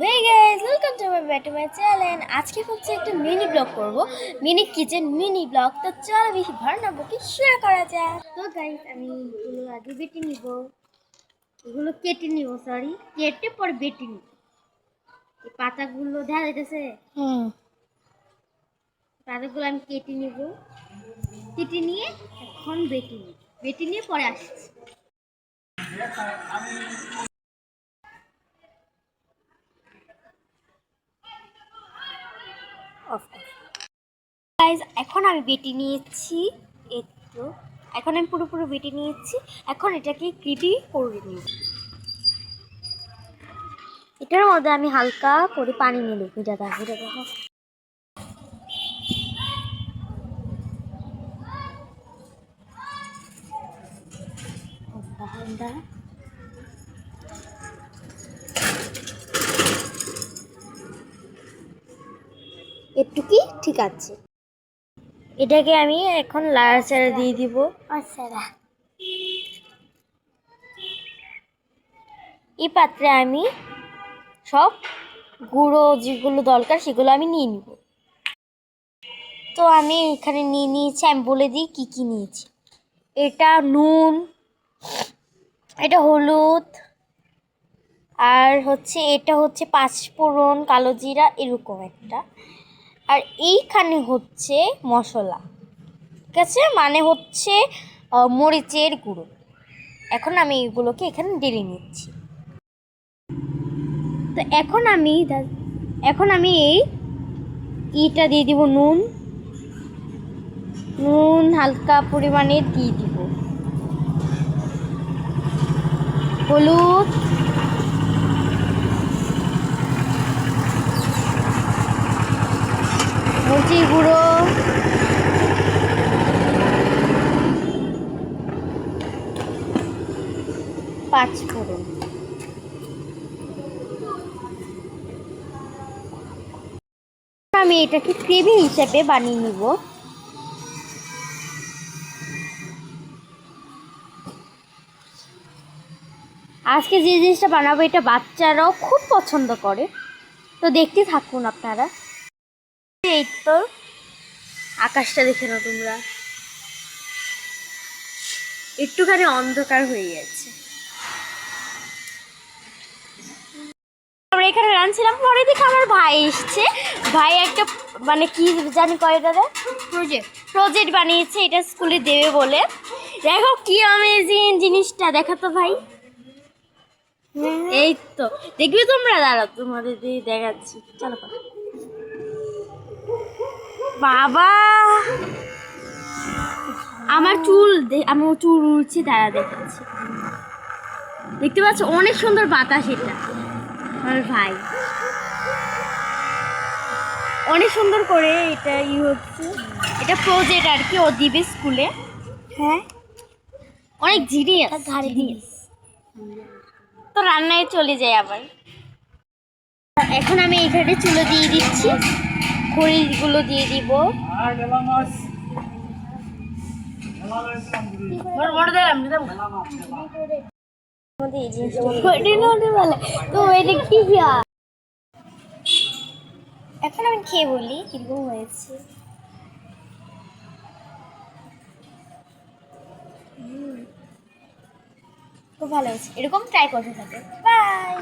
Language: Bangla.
Hey guys, welcome to my channel. আজকে হচ্ছে একটা মিনি ব্লগ করব, মিনি কিচেন মিনি ব্লগ। তো চলো বেশি ভালো না বকি শুরু করা যাক। তো গাইস আমি এগুলো আগে বেটে নিব, এগুলো কেটে নিব, কেটে পরে বেটে নিব। এই পাতাগুলো দেখা যাইতেছে, পাতাগুলো আমি কেটে নিব, কেটে নিয়ে এখন বেটে নিব, বেটে নিয়ে পরে আসছি। গাইস এখন আমি বেটে নিয়েছি, একটু এখন আমি পুরোপুরি বেটে নিয়েছি। এখন এটাকে গ্রেভি করে নিব। এটার মধ্যে আমি হালকা করে পানি নিয়ে নেব। এটা দেখো একটু কি ঠিক আছে। এটাকে আমি এখন লাড়াচাড়া দিয়ে দিব। এই পাত্রে আমি সব গুঁড়ো যেগুলো দরকার সেগুলো আমি নিয়ে নিব। তো আমি এখানে নিয়ে নিয়েছি, আমি বলে দিই কি কি নিয়েছি। এটা নুন, এটা হলুদ, আর হচ্ছে এটা হচ্ছে পাঁচফোড়ন, কালো জিরা, এরকম একটা। আর এইখানে হচ্ছে মশলা, ঠিক আছে, মানে হচ্ছে মরিচের গুঁড়ো। এখন আমি এগুলোকে এখানে ঢেলে নিচ্ছি। তো এখন আমি এই ইটা দিয়ে দিব, নুন হালকা পরিমাণে দিয়ে দিব, হলুদ, মরিচের গুঁড়ো, পাঁচফোড়ন। আমি এটাকে গ্রেভি হিসেবে বানিয়ে নিব। আজকে যে জিনিসটা বানাবো এটা বাচ্চারাও খুব পছন্দ করে, তো দেখতে থাকুন আপনারা। এই তো আকাশটা দেখে নাও তোমরা, একটুখানি অন্ধকার হয়ে গেছে। আমরা এখানে রাঁধছিলাম, পরে দেখে আমার ভাই এসছে। ভাই একটা মানে কি জানি কয়টারে প্রজেক্ট বানিয়েছে, এটা স্কুলে দেবে বলে। দেখো কি অ্যামেজিং জিনিসটা, দেখো তো ভাই। এই তো দেখবি তোমরা, দাঁড়াও তোমাদের দিয়ে দেখাচ্ছি, চলো। বাবা আমার চুল উড়ছে, দাঁড়া দেখাচ্ছি। দেখতে পাচ্ছ অনেক সুন্দর বাতাস, এটা আমার ভাই অনেক সুন্দর করে এটা হচ্ছে, এটা প্রজেক্ট আর কি, ও দিবে স্কুলে। হ্যাঁ অনেক জিনিয়াস। তো রান্নায় চলে যায় আবার। এখন আমি এখানে চুলো দিয়ে দিচ্ছি, খড়িগুলো দিয়ে দিব। এখন আমি খেয়ে বলি কিরকম হয়েছে। খুব ভালো হয়েছে, এরকম ট্রাই করতে থাকে। বাই।